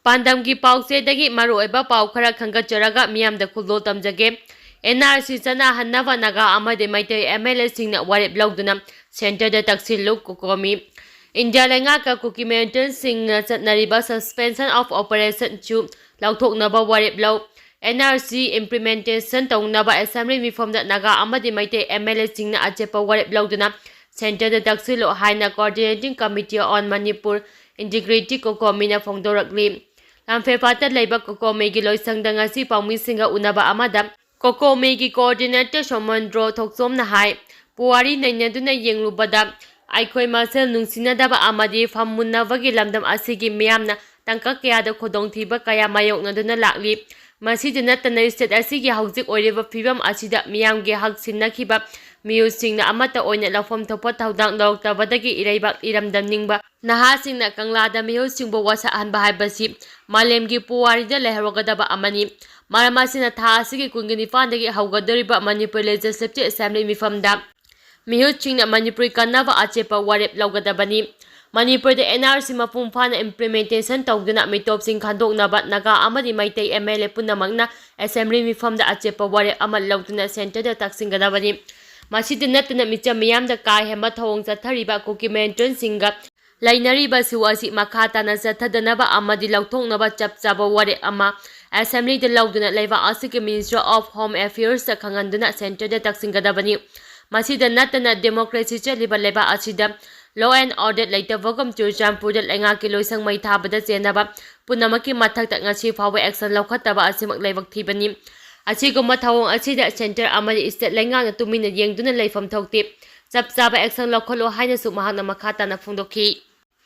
Pandamgi pausedagi maruoiba pau khara khangatjaraga miyamda khulol tamjage. NRC chana hannava naga amade maitai MLA singna warep lauduna center da taksillu kukomi. India lengaka Kuki MLA singna chatnariba suspension of operation chu lauthoknaba warep law. NRC implementation taungnaba assembly mifom da naga amade maitai MLA singna achepa warep lauduna center da taksillu haina coordinating committee on Manipur integrity kokomi na phongdorakli. Lamfepata Labour Kokomegi Loisangda ngasi pangmisinga unaba amada Kokomegi coordinator Somandro Thoksom na hai Puari nainaduna yenglubada Aikoi Marcel nungsinadaba amadi famunavagi lamdam asigi miyamna tangka kayada khodongthiba kaya mayoknaduna lakli Masiduna tanai state asigi hauzik oireba fibam asida miyamgi hak sinnakhiba miyusingna amata oina lafom thopa thaudang loroktabadagi iraibak iramdam ningba nahasingna kanglada miyusingbo wasa hanba haibasi malemgi puwarida leharogadaba amani maramasina tha asigi kungini fandagi haugadoriba Manipur Legislative Assembly mifamda miyusingna Manipur kanava achepa warep laugadabani Manipur da NRC mapung fana implementation tawduna mitopsing khandoknaba naga amadi maitai MLA punamangna assembly mifamda achepa warep amal lauduna center da taksingadabani Masida natana micha miyamda kai hemba thawong chathariba Kuki MLA singa lainariba suwasi makata na chathadanaba amadi lauthoknaba chapchaba warep ama assembly da lauduna laiba asiki Minister of Home Affairs da khanganduna center da taksingadabani Masida natana democracy chaliba laiba asida Law and Order Vogam Churchampur Lenga Kiloisang Mai Tabada Zenaba, Punamaki Matak ngasi fawa action Laukataba Asimak Laivak Tibani. Asigo Matawong Asida Center Amali is that Lenga to mean the young Duna Lay from Tokti. Zapzaba action Lokolo Hina Sumahana Makata na Fundoki.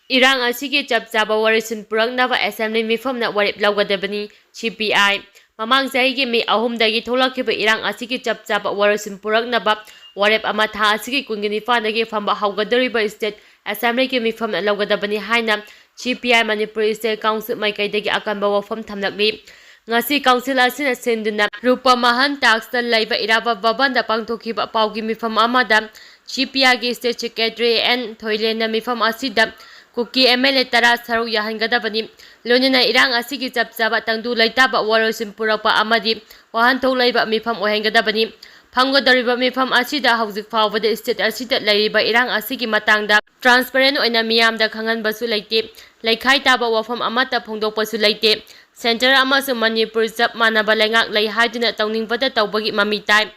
Irang Asiki Zapzaba Warison Purang Nava Assembly Mifam na Warip Laugadabani, CPI. Mamang Zaigi me ahum dagi tolaki ba Irang Asiki Zapzaba Warison Purang Naba. Warep amatha asigi kungini fanagi famba haugadariba state assembly ki mifam laugadabani haina CPI Manipur State Council maikai akanba wafam thamlakli ngasi council asina senduna rupa mahan tax ta laiba iraba babanda pangthokiba paugi mifam amada CPI gi state secretary and thoilena mifam asida Kuki MLA tara saruk yahangadabani lonina irang asigi chapchaba tangdu laitaba warosim purapa amadi wahan tholaiba mifam ohengadabani Panggodariba mifam asida hauzik fawbada state asida lairiba irang asigi matangda transparent oina miyamda khanganbasu laite laikhai taba wafam amata phongdokpasu laite center amasu Manipur jab manaba lengak lai haiduna tawningbada tawbagi mamitai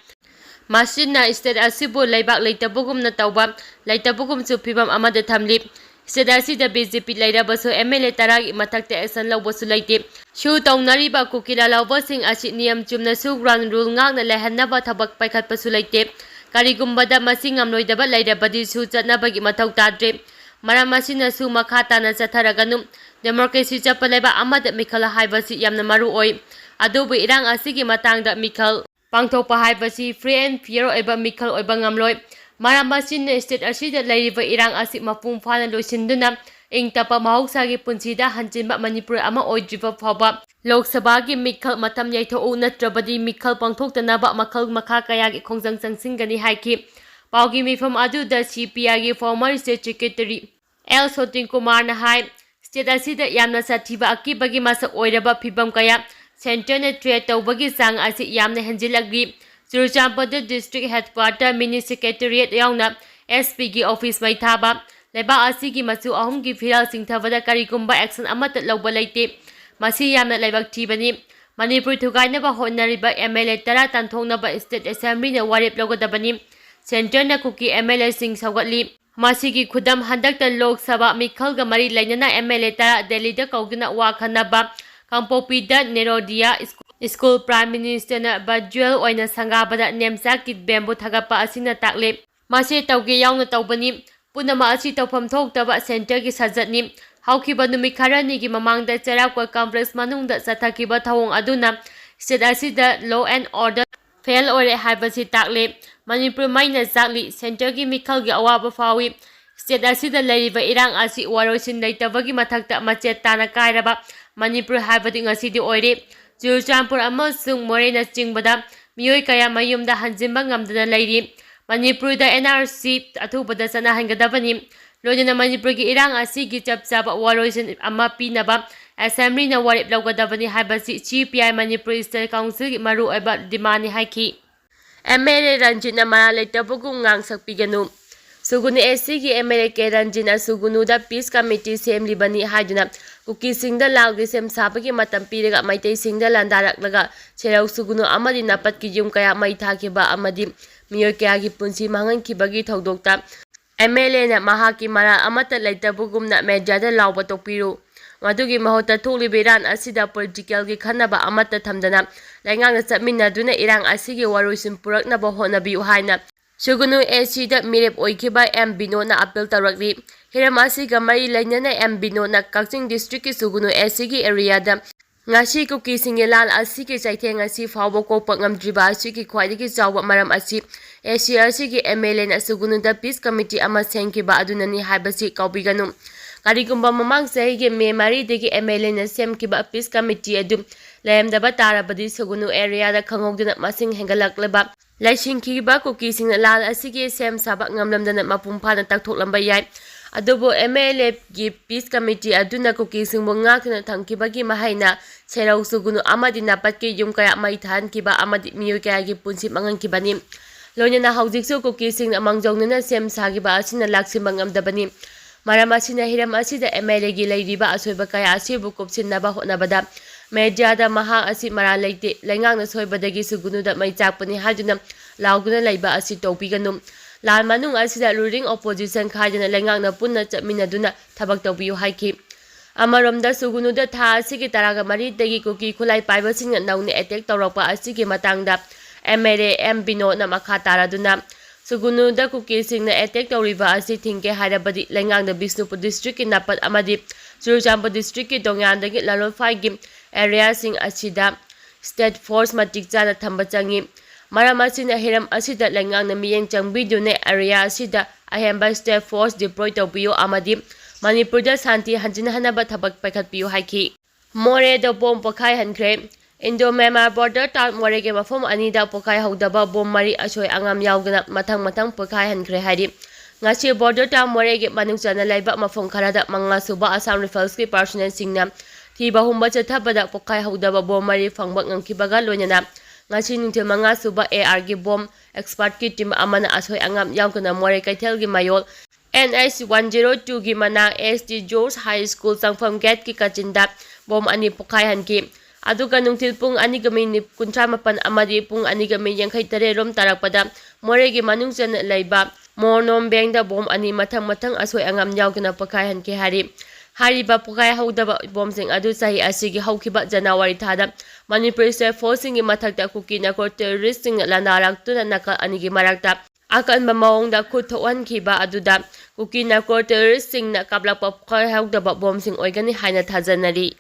masina state asibu laibak laitabugumna tawba laitabugum chu phibam amada thamli state asida BJP lairabasu MLA taragi mathakta action lawbasu laite Shu taunariba kukila lawbasing asi niyam chumna su ground rule ngakna lehanaba thabak paikhatpa su laite karigumbada masing amloidaba lairabadi su chatnabagi mathau tadre maram asina su makhata na chatharaganu democracy chapaleba amada mikhala haibasi yamna maru oi adubu irang asigi matangda mikhal pangthokpa haibasi free and fair oiba mikhal oiba ngamloi maram asina state asida lairiba irang asi mapung phana loisinduna Ingtapa mahausagi punsida hanjinba Manipur ama oidriba faba Lok Sabha gi mikhal matam yaithou natrabadi mikhal pangthoktanaba makhal makha kayagi khongjang changsingani haiki paugi mifam aduda CPI gi former state secretary L Sotin Kumar na hai state asida yamna sathiba akibagi masak oiraba phibam kaya center na trade tawbagi sang asi yamna henjilagi Churchampur district headquarter mini secretariat yauna SP gi office mai thaba Leba asigi masu ahumgi firal singthavada karigumba action amata lawba laite masi yamna laibak thibani Manipur thugainaba honariba MLA tara tanthongnaba state assembly na warep lawgadabani center na Kuki MLA sing sawgatli masigi khudam handakta Lok Sabha mikhalga mari lainana MLA tara Delhi da kaugna wa khanaba Kampopida Nerodia School Prime Minister na Bajuel oina sangabada nemsa kit bembo thagapa asina takle masi tawge yauna tawbani Punama asi tawfam thoktaba center gi sajatni haukiba numit kharani gi mamangda Cherakwa complex manungda chathakiba thawong aduna state asida law and order fail ore haibasi takle Manipur maina zakli center gi mikhal gi awaba fawi state asida lairiba irang asi waroisin leitabagi mathakta machet tana kairaba Manipur haibadi ngasidi oire Churchampur amasung Morena chingbada miyoi kaya mayumda hanjimba ngamdana lairi Manipur da NRC athubada sana hangadabani lojana Manipur gi irang asigi chapchaba waroisin amma pinaba ꯑꯦꯁꯦꯝꯕ꯭ꯂꯤꯅ ꯋꯥꯔꯦꯞ ꯂꯧꯒꯗꯕꯅꯤ ꯍꯥꯏꯕꯁꯤ CPI Manipur state ꯀꯥꯎꯟꯁꯤꯜꯒꯤ ꯃꯔꯨꯑꯣꯏꯕ ꯗꯤꯃꯥꯟꯅꯤ ꯍꯥꯏꯈꯤ꯫ MLA ꯔꯟꯖꯤꯠꯅ ꯃꯔꯥꯜ ꯂꯩꯇꯕꯒꯨꯝ ꯉꯥꯡꯁꯛꯄꯤꯒꯅꯨ꯫ ꯁꯨꯒꯨꯅꯨ SCꯒꯤ MLA ꯀꯦ ꯔꯟꯖꯤꯠꯅ ꯁꯨꯒꯨꯅꯨꯗ piece committee ꯁꯦꯝꯂꯤꯕꯅꯤ ꯍꯥꯏꯗꯨꯅ ꯀꯨꯀꯤꯁꯤꯡꯗ ꯂꯥꯜꯒꯤ ꯁꯦꯝ ꯁꯥꯕꯒꯤ ꯃꯇꯝ ꯄꯤꯔꯒ ꯃꯩꯇꯩꯁꯤꯡꯗ ꯂꯥꯟꯗꯥꯔꯛꯂꯒ ꯁꯦꯔꯧ ꯁꯨꯒꯨꯅꯨ ꯑꯃꯗꯤ ꯅꯥꯄꯠꯀꯤ ꯌꯨꯝ ꯀꯌꯥ ꯃꯩ ꯊꯥꯈꯤꯕ ꯑꯃꯗꯤ ꯃꯤꯑꯣꯏ ꯀꯌꯥꯒꯤ ꯄꯨꯟꯁꯤ ꯃꯥꯡꯍꯟꯈꯤꯕꯒꯤ ꯊꯧꯗꯣꯛꯇ MLAꯅ ꯃꯍꯥꯛꯀꯤ ꯃꯔꯥꯜ ꯑꯃꯠꯇ ꯂꯩꯇꯕꯒꯨꯝꯅ ꯃꯦꯗꯤꯌꯥꯗ ꯂꯥꯎꯕ ꯇꯣꯛꯄꯤꯔꯨ꯫ ꯃꯗꯨꯒꯤ ꯃꯍꯨꯠꯇ ꯊꯣꯛꯂꯤꯕ ꯏꯔꯥꯡ ꯑꯁꯤꯗ ꯄꯣꯂꯤꯇꯤꯀꯦꯜꯒꯤ ꯈꯟꯅꯕ ꯑꯃꯠꯇ ꯊꯝꯗꯅ ꯂꯩꯉꯥꯛꯅ ꯆꯠꯃꯤꯟꯅꯗꯨꯅ ꯏꯔꯥꯡ ꯑꯁꯤꯒꯤ ꯋꯥꯔꯣꯏꯁꯤꯟ ꯄꯨꯔꯛꯅꯕ ꯍꯣꯠꯅꯕꯤꯌꯨ ꯍꯥꯏꯅ ꯁꯨꯒꯨꯅꯨ SCꯗ ꯃꯤꯔꯦꯞ ꯑꯣꯏꯈꯤꯕ ꯕꯤꯅꯣꯗꯅ ꯑꯄꯤꯜ ꯇꯧꯔꯛꯂꯤ꯫ ꯍꯤꯔꯝ ꯑꯁꯤꯒ ꯃꯔꯤ ꯂꯩꯅꯅ ꯕꯤꯅꯣꯗꯅ ꯀꯛꯆꯤꯡ ꯗꯤꯁꯇ꯭ꯔꯤꯛꯀꯤ ꯁꯨꯒꯨꯅꯨ SCꯒꯤ ꯑꯦꯔꯤꯌꯥꯗ ꯉꯁꯤ ꯀꯨꯀꯤꯁꯤꯡꯒꯤ ꯂꯥꯜ ꯑꯁꯤꯒꯤ ꯆꯩꯊꯦꯡ ꯉꯁꯤ ꯐꯥꯎꯕ ꯀꯣꯛꯄ ꯉꯝꯗ꯭ꯔꯤꯕ ꯑꯁꯤꯒꯤ ꯈ꯭ꯋꯥꯏꯗꯒꯤ ꯆꯥꯎꯕ ꯃꯔꯝ ꯑꯁꯤ SC ꯑꯁꯤꯒꯤ MLAꯅ ꯁꯨꯒꯨꯅꯨꯗ ꯄꯤꯁ ꯀꯃꯤꯇꯤ ꯑꯃ ꯁꯦꯝꯈꯤꯕ ꯑꯗꯨꯅꯅꯤ ꯍꯥꯏꯕꯁꯤ ꯀꯥꯎꯕꯤꯒꯅꯨ꯫ ꯀꯔꯤꯒꯨꯝꯕ ꯃꯃꯥꯡ ꯆꯍꯤꯒꯤ ꯃꯦ 4ꯗꯒꯤ MLAꯅ ꯁꯦꯝꯈꯤꯕ ꯄꯤꯁ ꯀꯃꯤꯇꯤ ꯑꯗꯨ ꯂꯩꯔꯝꯗꯕ ꯇꯥꯔꯕꯗꯤ ꯁꯨꯒꯨꯅꯨ ꯑꯦꯔꯤꯌꯥꯗ ꯈꯪꯍꯧꯗꯅ ꯃꯁꯤꯡ ꯍꯦꯟꯒꯠꯂꯛꯂꯕ ꯂꯩꯁꯤꯟꯈꯤꯕ ꯀꯨꯀꯤꯁꯤꯡꯅ ꯂꯥꯜ ꯑꯁꯤꯒꯤ ꯁꯦꯝ ꯁꯥꯕ ꯉꯝꯂꯝꯗꯅ ꯃꯄꯨꯡ ꯐꯥꯅ ꯇꯛꯊꯣꯛꯂꯝꯕ ꯌꯥꯏ꯫ ꯑꯗꯨꯕꯨ MLAꯒꯤ ꯄꯤꯁ ꯀꯃꯤꯇꯤ ꯑꯗꯨꯅ ꯀꯨꯀꯤꯁꯤꯡꯕꯨ ꯉꯥꯛꯇꯨꯅ ꯊꯝꯈꯤꯕꯒꯤ ꯃꯍꯩꯅ ꯁꯦꯔꯧ ꯁꯨꯒꯨꯅꯨ ꯑꯃꯗꯤ ꯅꯥꯄꯠꯀꯤ ꯌꯨꯝ ꯀꯌꯥ ꯃꯩ ꯊꯥꯍꯟꯈꯤꯕ ꯑꯃꯗꯤ ꯃꯤꯑꯣꯏ ꯀꯌꯥꯒꯤ ꯄꯨꯟꯁꯤ ꯃꯥꯡꯍꯟꯈꯤꯕꯅꯤ꯫ ꯂꯣꯏꯅꯅ ꯍꯧꯖꯤꯛꯁꯨ ꯀꯨꯀꯤꯁꯤꯡꯅ ꯃꯥꯡꯖꯧꯅꯅ ꯁꯦꯝ ꯁꯥꯈꯤꯕ ꯑꯁꯤꯅ ꯂꯥꯛꯁꯤꯟꯕ ꯉꯝꯗꯕꯅꯤ꯫ ꯃꯔꯝ ꯑꯁꯤꯅ ꯍꯤꯔꯝ ꯑꯁꯤꯗ MLAꯒꯤ ꯂꯩꯔꯤꯕ ꯑꯁꯣꯏꯕ ꯀꯌꯥ ꯑꯁꯤꯕꯨ ꯀꯨꯞꯁꯤꯟꯅꯕ ꯍꯣꯠꯅꯕꯗ ꯃꯦꯗꯤꯌꯥꯗ ꯃꯍꯥꯛ ꯑꯁꯤ ꯃꯔꯥꯜ ꯂꯩꯇꯦ, ꯂꯩꯉꯥꯛꯅ ꯁꯣꯏꯕꯗꯒꯤ ꯁꯨꯒꯨꯅꯨꯗ ꯃꯩ ꯆꯥꯛꯄꯅꯤ ꯍꯥꯏꯗꯨꯅ ꯂꯥꯎꯗꯨꯅ ꯂꯩꯕ ꯑꯁꯤ ꯇꯧꯕꯤꯒꯅꯨ꯫ ꯂꯥꯟ ꯃꯅꯨꯡ ꯑꯁꯤꯗ ꯔꯨꯂꯤꯡ ꯑꯣꯄꯣꯖꯤꯁꯟ ꯈꯥꯏꯗꯅ ꯂꯩꯉꯥꯛꯅ ꯄꯨꯟꯅ ꯆꯠꯃꯤꯟꯅꯗꯨꯅ ꯊꯕꯛ ꯇꯧꯕꯤꯌꯨ ꯍꯥꯏꯈꯤ꯫ ꯑꯃꯔꯣꯝꯗ ꯁꯨꯒꯨꯅꯨꯗ ꯊꯥ ꯑꯁꯤꯒꯤ 14ꯗꯒꯤ ꯀꯨꯀꯤ ꯈꯨꯠꯂꯥꯏ ꯄꯥꯏꯕꯁꯤꯡꯅ ꯅꯧꯅ ꯑꯦꯇꯦꯛ ꯇꯧꯔꯛꯄ ꯑꯁꯤꯒꯤ ꯃꯇꯥꯡꯗ MLA ꯕꯤꯅꯣꯗꯅ ꯃꯈꯥ ꯇꯥꯔꯗꯨꯅ ꯁꯨꯒꯨꯅꯨꯗ ꯀꯨꯀꯤꯁꯤꯡꯅ ꯑꯦꯇꯦꯛ ꯇꯧꯔꯤꯕ ꯑꯁꯤ ꯊꯤꯡꯒꯦ ꯍꯥꯏꯔꯕꯗꯤ ꯂꯩꯉꯥꯛꯅ ꯕꯤꯁꯅꯨꯄꯨꯔ ꯗꯤꯁꯇ꯭ꯔꯤꯛꯀꯤ ꯅꯥꯄꯠ ꯑꯃꯗꯤ ꯆꯨꯔꯆꯥꯟꯄꯨꯔ ꯗꯤꯁꯇ꯭ꯔꯤꯛꯀꯤ ꯗꯣꯡꯌꯥꯟꯗꯒꯤ ꯂꯂꯣꯟꯐꯥꯏꯒꯤ ꯑꯦꯔꯤꯌꯥꯁꯤꯡ ꯑꯁꯤꯗ ꯁ꯭ꯇꯦꯠ ꯐꯣꯔꯁ ꯃꯇꯤꯛ ꯆꯥꯅ ꯊꯝꯕ ꯆꯪꯏ꯫ ꯃꯔꯝ ꯑꯁꯤꯅ ꯍꯤꯔꯝ ꯑꯁꯤꯗ ꯂꯩꯉꯥꯛꯅ ꯃꯤꯠꯌꯦꯡ ꯆꯪꯕꯤꯗꯨꯅ ꯑꯦꯔꯤꯌꯥ ꯑꯁꯤꯗ ꯑꯍꯦꯟꯕ ꯁ꯭ꯇꯦꯠ ꯐꯣꯔꯁ ꯗꯤꯄ꯭ꯂꯣꯏ ꯇꯧꯕꯤꯌꯨ ꯑꯃꯗꯤ ꯃꯅꯤꯄꯨꯔꯗ ꯁꯥꯟꯇꯤ ꯍꯟꯖꯤꯟꯍꯟꯅꯕ ꯊꯕꯛ ꯄꯥꯏꯈꯠꯄꯤꯌꯨ ꯍꯥꯏꯈꯤ꯫ ꯃꯣꯔꯦꯗ ꯕꯣꯝ ꯄꯣꯈꯥꯏꯍꯟꯈ꯭ꯔꯦ꯫ ꯏꯟꯗꯣ-ꯃ꯭ꯌꯥꯟꯃꯥꯔ ꯕꯣꯔꯗꯔ ꯇꯥꯎꯟ ꯃꯣꯔꯦꯒꯤ ꯃꯐꯝ ꯑꯅꯤꯗ ꯄꯣꯈꯥꯏꯍꯧꯗꯕ ꯕꯣꯝ 4 ꯑꯁꯣꯏ ꯑꯉꯥꯝ ꯌꯥꯎꯗꯅ ꯃꯊꯪ ꯄꯣꯈꯥꯏꯍꯟꯈ꯭ꯔꯦ ꯍꯥꯏꯔꯤ꯫ ꯉꯁꯤ ꯕꯣꯔꯗꯔ ꯇꯥꯎꯟ ꯃꯣꯔꯦꯒꯤ ꯃꯅꯨꯡ ꯆꯟꯅ ꯂꯩꯕ ꯃꯐꯝ ꯈꯔꯗ ꯃꯉꯥꯁꯨꯕ ꯑꯁꯥꯝ ꯔꯥꯏꯐꯜꯁꯀꯤ ꯄꯥꯔꯁꯣꯅꯦꯜꯁꯤꯡꯅ ꯊꯤꯕ ꯍꯨꯝꯕ ꯆꯠꯊꯕꯗ ꯄꯣꯈꯥꯏꯍꯧꯗꯕ ꯕꯣꯝ 4 ꯐꯪꯕ ꯉꯝꯈꯤꯕꯒ ꯂꯣꯏꯅꯅ ꯉꯁꯤ ꯅꯨꯡꯊꯤꯜ 5ꯁꯨꯕ ARꯒꯤ ꯕꯣꯝ ꯑꯦꯛꯁꯄꯔꯠꯀꯤ ꯇꯤꯝ ꯑꯃꯅ ꯑꯁꯣꯏ ꯑꯉꯥꯝ ꯌꯥꯎꯗꯅ ꯃꯣꯔꯦ ꯀꯩꯊꯦꯜꯒꯤ ꯃꯌꯣꯜ NH 102ꯒꯤ ꯃꯅꯥꯛ ST ꯖꯣꯔꯖ ꯍꯥꯏ ꯁ꯭ꯀꯨꯜ ꯆꯪꯐꯝ ꯒꯦꯠꯀꯤ ꯀꯥꯆꯤꯟꯗ ꯕꯣꯝ 2 ꯄꯣꯈꯥꯏꯍꯟꯈꯤ꯫ ꯑꯗꯨꯒ ꯅꯨꯡꯊꯤꯜ ꯄꯨꯡ 2:38 ꯑꯃꯗꯤ ꯄꯨꯡ 2:83 ꯔꯣꯝ ꯇꯥꯔꯛꯄꯗ ꯃꯣꯔꯦꯒꯤ ꯃꯅꯨꯡ ꯆꯟꯅ ꯂꯩꯕ ꯃꯣꯔꯅꯣꯝ ꯕꯦꯡꯗ ꯕꯣꯝ 2 ꯃꯊꯪ ꯑꯁꯣꯏ ꯑꯉꯥꯝ ꯌꯥꯎꯗꯅ ꯄꯣꯈꯥꯏꯍꯟꯈꯤ ꯍꯥꯏꯔꯤ꯫ ꯍꯥꯏꯔꯤꯕ ꯄꯣꯈꯥꯏꯍꯧꯗꯕ ꯕꯣꯝꯁꯤꯡ ꯑꯗꯨ ꯆꯍꯤ ꯑꯁꯤꯒꯤ ꯍꯧꯈꯤꯕ ꯖꯅꯋꯥꯔꯤ ꯊꯥꯗ ꯃꯅꯤꯄꯨꯔ ꯁ꯭ꯇꯦꯠ ꯐꯣꯔꯁꯁꯤꯡꯒꯤ ꯃꯊꯛꯇ ꯀꯨꯀꯤ ꯅꯥꯔꯀꯣ ꯇꯦꯔꯣꯔꯤꯁꯠꯁꯤꯡꯅ ꯂꯥꯟꯗꯥꯔꯛꯇꯨꯅ ꯅꯥꯀꯜ ꯑꯅꯤꯒꯤ ꯃꯔꯛꯇ ꯑꯀꯟꯕ ꯃꯑꯣꯡꯗ ꯈꯨꯠ ꯊꯣꯛꯍꯟꯈꯤꯕ ꯑꯗꯨꯗ ꯀꯨꯀꯤ ꯅꯥꯔꯀꯣ ꯇꯦꯔꯣꯔꯤꯁꯠꯁꯤꯡꯅ ꯀꯥꯞꯂꯛꯄ ꯄꯣꯈꯥꯏꯍꯧꯗꯕ ꯕꯣꯝꯁꯤꯡ ꯑꯣꯏꯒꯅꯤ ꯍꯥꯏꯅ ꯊꯥꯖꯅꯔꯤ꯫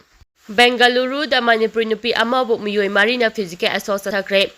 ꯕꯦꯡꯒꯂꯨꯔꯨꯗ ꯃꯅꯤꯄꯨꯔꯤ ꯅꯨꯄꯤ ꯑꯃꯕꯨ ꯃꯤꯑꯣꯏ 4ꯅ ꯐꯤꯖꯤꯀꯦꯜ ꯑꯦꯁꯣꯜꯠ ꯆꯠꯊꯈ꯭ꯔꯦ꯫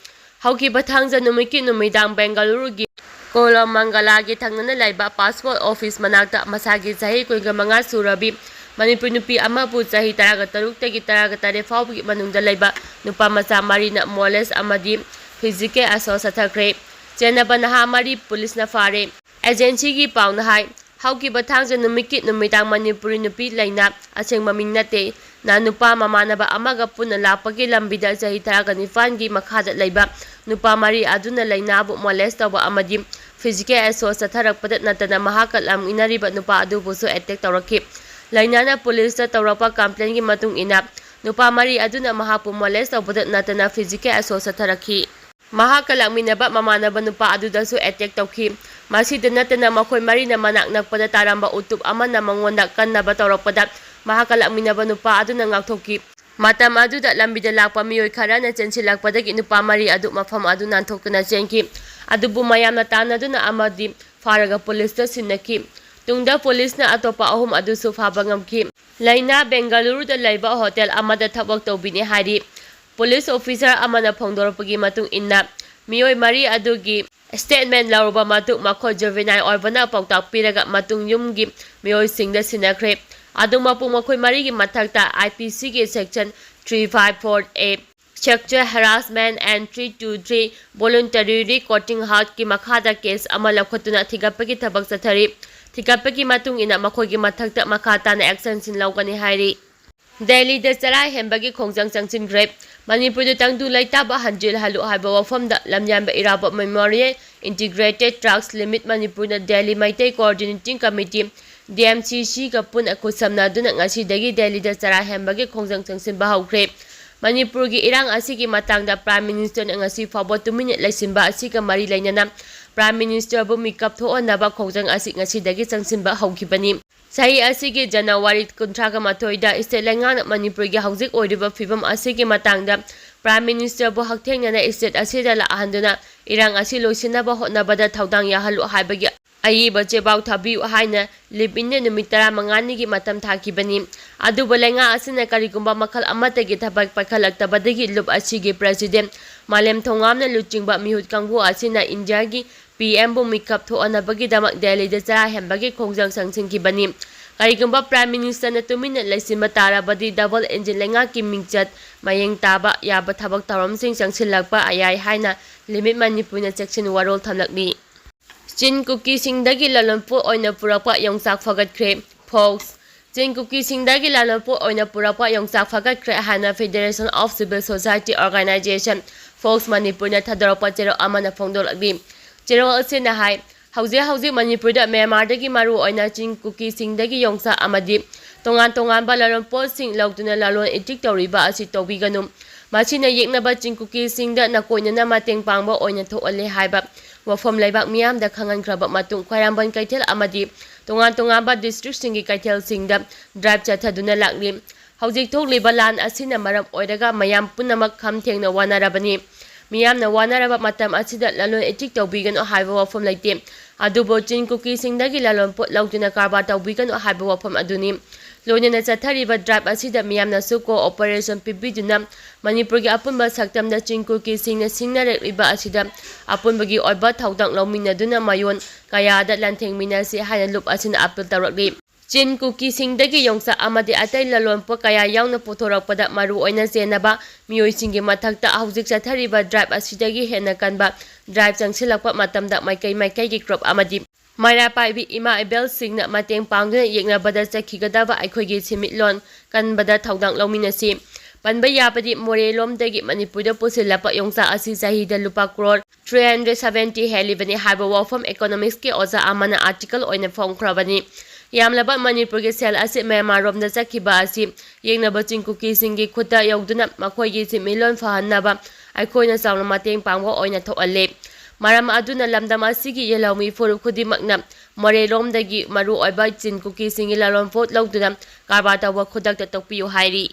ꯍꯧꯈꯤꯕ ꯊꯥꯡꯖ ꯅꯨꯃꯤꯠꯀꯤ ꯅꯨꯃꯤꯗꯥꯡ ꯕꯦꯡꯒꯂꯨꯔꯨꯒꯤ ꯀꯣꯂꯃꯪꯒꯂꯥꯒꯤ ꯊꯪꯅꯅ ꯂꯩꯕ ꯄꯥꯁꯄꯣꯔꯠ ꯑꯣꯐꯤꯁ ꯃꯅꯥꯛꯇ ꯃꯁꯥꯒꯤ ꯆꯍꯤ 25 ꯁꯨꯔꯕꯤ ꯃꯅꯤꯄꯨꯔꯤ ꯅꯨꯄꯤ ꯑꯃꯕꯨ ꯆꯍꯤ 13ꯇꯒꯤ 18 ꯐꯥꯎꯕꯒꯤ ꯃꯅꯨꯡꯗ ꯂꯩꯕ ꯅꯨꯄꯥꯃꯆꯥ 4ꯅ ꯃꯣꯂꯦꯁ ꯑꯃꯗꯤ ꯐꯤꯖꯤꯀꯦꯜ ꯑꯦꯁꯣꯜꯠ ꯆꯠꯊꯈ꯭ꯔꯦ꯫ ꯆꯦꯟꯅꯕ ꯅꯍꯥ 4 ꯄꯨꯂꯤꯁꯅ ꯐꯥꯔꯦ꯫ ꯑꯦꯖꯦꯟꯁꯤꯒꯤ ꯄꯥꯎꯅ ꯍꯥꯏ ꯍꯧꯈꯤꯕ ꯊꯥꯡꯖ ꯅꯨꯃꯤꯠꯀꯤ ꯅꯨꯃꯤꯗꯥꯡ ꯃꯅꯤꯄꯨꯔꯤ ꯅꯨꯄꯤ ꯂꯩꯅ ꯑꯁꯦꯡꯕ ꯃꯤꯡ ꯅꯠꯇꯦ ꯅ ꯅꯨꯄꯥ ꯃꯃꯥꯟꯅꯕ ꯑꯃꯒ ꯄꯨꯟꯅ ꯂꯥꯛꯄꯒꯤ ꯂꯝꯕꯤꯗ ꯆꯍꯤ 19ꯒꯤ ꯃꯈꯥꯗ ꯂꯩꯕ ꯅꯨꯄꯥ 4 ꯑꯗꯨꯅ ꯂꯩꯅꯥꯕꯨ ꯃꯣꯂꯦꯁ ꯇꯧꯕ ꯑꯃꯗꯤ ꯐꯤꯖꯤꯀꯦꯜ ꯑꯦꯁꯣꯜꯠ ꯆꯠꯊꯔꯛꯄꯗ ꯅꯠꯇꯅ ꯃꯍꯥꯛꯀ ꯂꯥꯛꯃꯤꯟꯅꯔꯤꯕ ꯅꯨꯄꯥ ꯑꯗꯨꯕꯨꯁꯨ ꯑꯦꯇꯦꯛ ꯇꯧꯔꯛꯈꯤ꯫ ꯂꯩꯅꯥꯅ ꯄꯨꯂꯤꯁꯇ ꯇꯧꯔꯛꯄ ꯀꯝꯄ꯭ꯂꯦꯟꯒꯤ ꯃꯇꯨꯡ ꯏꯟꯅ ꯅꯨꯄꯥ 4 ꯑꯗꯨꯅ ꯃꯍꯥꯛꯄꯨ ꯃꯣꯂꯦꯁ ꯇꯧꯕꯗ ꯅꯠꯇꯅ ꯐꯤꯖꯤꯀꯦꯜ ꯑꯦꯁꯣꯜꯠ ꯆꯠꯊꯔꯛꯈꯤ꯫ ꯃꯍꯥꯛꯀ ꯂꯥꯛꯃꯤꯟꯅꯕ ꯃꯃꯥꯟꯅꯕ ꯅꯨꯄꯥ ꯑꯗꯨꯗꯁꯨ ꯑꯦꯇꯦꯛ ꯇꯧꯈꯤ꯫ ꯃꯁꯤꯗ ꯅꯠꯇꯅ ꯃꯈꯣꯏ 4ꯅ ꯃꯅꯥꯛ ꯅꯛꯄꯗ ꯇꯥꯔꯝꯕ ꯎꯇꯨꯞ ꯑꯃꯅ ꯃꯉꯣꯟꯗ ꯀꯟꯅꯕ ꯇꯧꯔꯛꯄꯗ ꯃꯍꯥꯛꯀ ꯂꯥꯛꯃꯤꯟꯅꯕ ꯅꯨꯄꯥ ꯑꯗꯨꯅ ꯉꯥꯛꯊꯣꯛꯈꯤ꯫ ꯃꯇꯝ ꯑꯗꯨꯗ ꯂꯝꯕꯤꯗ ꯂꯥꯛꯄ ꯃꯤꯑꯣꯏ ꯈꯔꯅ ꯆꯦꯟꯁꯤꯜꯂꯛꯄꯗꯒꯤ ꯅꯨꯄꯥ 4 ꯑꯗꯨ ꯃꯐꯝ ꯑꯗꯨ ꯅꯥꯟꯊꯣꯛꯇꯨꯅ ꯆꯦꯟꯈꯤ꯫ ꯑꯗꯨꯕꯨ ꯃꯌꯥꯝꯅ ꯇꯥꯟꯅꯗꯨꯅ ꯑꯃꯗꯤ ꯐꯥꯔꯒ ꯄꯨꯂꯤꯁꯇ ꯁꯤꯟꯅꯈꯤ꯫ ꯇꯨꯡꯗ ꯄꯨꯂꯤꯁꯅ ꯑꯇꯣꯞꯄ 3 ꯑꯗꯨꯁꯨ ꯐꯥꯕ ꯉꯝꯈꯤ꯫ ꯂꯩꯅꯥ ꯕꯦꯡꯒꯂꯨꯔꯨꯗ ꯂꯩꯕ ꯍꯣꯇꯦꯜ ꯑꯃꯗ ꯊꯕꯛ ꯇꯧꯕꯤꯅꯤ ꯍꯥꯏꯔꯤ꯫ ꯄꯨꯂꯤꯁ ꯑꯣꯐꯤꯁꯥꯔ ꯑꯃꯅ ꯐꯣꯡꯗꯣꯔꯛꯄꯒꯤ ꯃꯇꯨꯡ ꯏꯟꯅ ꯃꯤꯑꯣꯏ 4 ꯑꯗꯨꯒꯤ ꯁ꯭ꯇꯦꯠꯃꯦꯟꯠ ꯂꯧꯔꯕ ꯃꯇꯨꯡ ꯃꯈꯣꯏ ꯖꯨꯚꯦꯅꯥꯏꯜ ꯑꯣꯏꯕꯅ ꯄꯥꯎꯇꯥꯛ ꯄꯤꯔꯒ ꯃꯇꯨꯡ ꯌꯨꯝꯒꯤ ꯃꯤꯑꯣꯏꯁꯤꯡꯗ ꯁꯤꯟꯅꯈ꯭ꯔꯦ꯫ ꯑꯗꯨꯃꯛꯄꯨ ꯃꯈꯣꯏ 4ꯒꯤ ꯃꯊꯛꯇ IPCꯒꯤ section 354A sexual harassment and 323 voluntary recording ꯍꯥꯔꯠꯀꯤ ꯃꯈꯥꯗ ꯀꯦꯁ ꯑꯃ ꯂꯧꯈꯠꯇꯨꯅ ꯊꯤꯒꯠꯄꯒꯤ ꯊꯕꯛ ꯆꯠꯊꯔꯤ꯫ ꯊꯤꯒꯠꯄꯒꯤ ꯃꯇꯨꯡ ꯏꯟꯅ ꯃꯈꯣꯏꯒꯤ ꯃꯊꯛꯇ ꯃꯈꯥ ꯇꯥꯅ ꯑꯦꯛꯁꯟꯁꯤꯡ ꯂꯧꯒꯅꯤ ꯍꯥꯏꯔꯤ꯫ Delhi da Chara Hembagi Khongjang Changchin Grep Manipur Tangdu Laitaba Hanjil Halu Haba Wafam da Lamyamba Iraba Memorial Integrated Trucks Limit Manipur Delhi Maite Coordinating Committee DMCC Kapun Akusamna Duna Ngasi Delhi da Chara Hembagi Khongjang Changchin Bahawkre Manipur gi irang asigi matangda Prime Minister ngasi fabo 2 minute laisimba asiga mari lainana Prime Minister bu mikap thoonaba khongjang asig ngasi dagi changsinba hawkibani sahi asigi January 19 da state lengan Manipur gi hawjik oiriba fibam asigi matangda Prime Minister bu hakthengna state asida la ahanduna irang asi loisinaba hotnabada thaudang yahalu haibagi ai bache bau thabi haina libinne numitara mangani gi matam thakibani adu balenga asina karigumba makal amate gi thabak pakhalak tabadagi lub asigi president malem thongamna luchingba mihut kangbu asina India gi PM bu mikap tho anabagi damak Delhi da Chara hembagi khongjang sangsin ki bani karigumba Prime Minister na tumin laisimba tara badi double engine lenga ki mingchat mayeng taba yaba thabak taram sing sangsilakpa ayai haina limit Manipur na section warol thamlakni Chin Kuki Singdagi Lalonpo Oina Purapa Yongsak Fagat Folks Chin Kuki Singdagi Lalonpo Oina Purapa Yongsak Fagat Hana Federation of Civil Society Organization Folks Manipur na Tadoropa Chero Amana Fongdolagdi Chero Asina Hai Hauzi Manipur da Myanmar dagi maru oina Chin Kuki Singdagi Yongsa Amadi Tongan ba Lalonpo Sing Lautuna Lalon Etik Toriba Asi Tobiganum Masina Yeknaba Chin Kuki Singda Nakoina na Mateng Pangba Oina Thoale Haiba Wafam Laibak Miam da Khangan Kraba Matung Khwaramban Kaitel Amadi Tongan ba district singi Kaitel Singda drive chathaduna lakli Haujik thokliba lan asina maram oiraga mayam punamak khamthengna wanarabani Miyamna wanaraba matam asida lalon etik tawbigan o haiba wafam laite adubo Chin Kuki Singdagi lalon pot lautuna karba tawbigan o haiba wafam aduni Loina chathariba drive asida miyamna suko operation pibiduna Manipur gi apunba saktamda Chin Kuki Singna rekliba asida apunbagi oiba thaudang lawminaduna mayon kayada lanthengminasi haina lup asina apil tawrakli Chin Kuki Singdagi Yongsa amadi atai lalon po kaya yauna pothorakpada maru oina senaba miyoi singi mathakta hawjik chathariba drive asidagi hena kanba drive changsilakpa matamda maikai gi crop amadi Maira Paibi Ima Ebel Singna Mateng Pangduna Yeknabada Chakhigadaba Aikhoigi Simitlon Kanbada Thaudang Lawminasi Panba Yapadi Morelomdagi Manipurda Pusilapa Yongsa Asi Sahida Lupa Crore 370 Helibani Haiba Wafam Economics ki Oza Amana article oina phongkrabani Yamlaba Manipur ge sel asi Myanmar romda chakhiba asi Yeknaba Chin Kuki Singi khuta yauduna makhoigi similon fahannaba Aikhoina chawna mateng pangwa oina thoale Maram aduna lamdam asigi yelawmi foru khudimakna Morelomdagi maru oiba Chin Kuki Singi lalon vote lauduna karba tawa khudakta tokpiyu hairi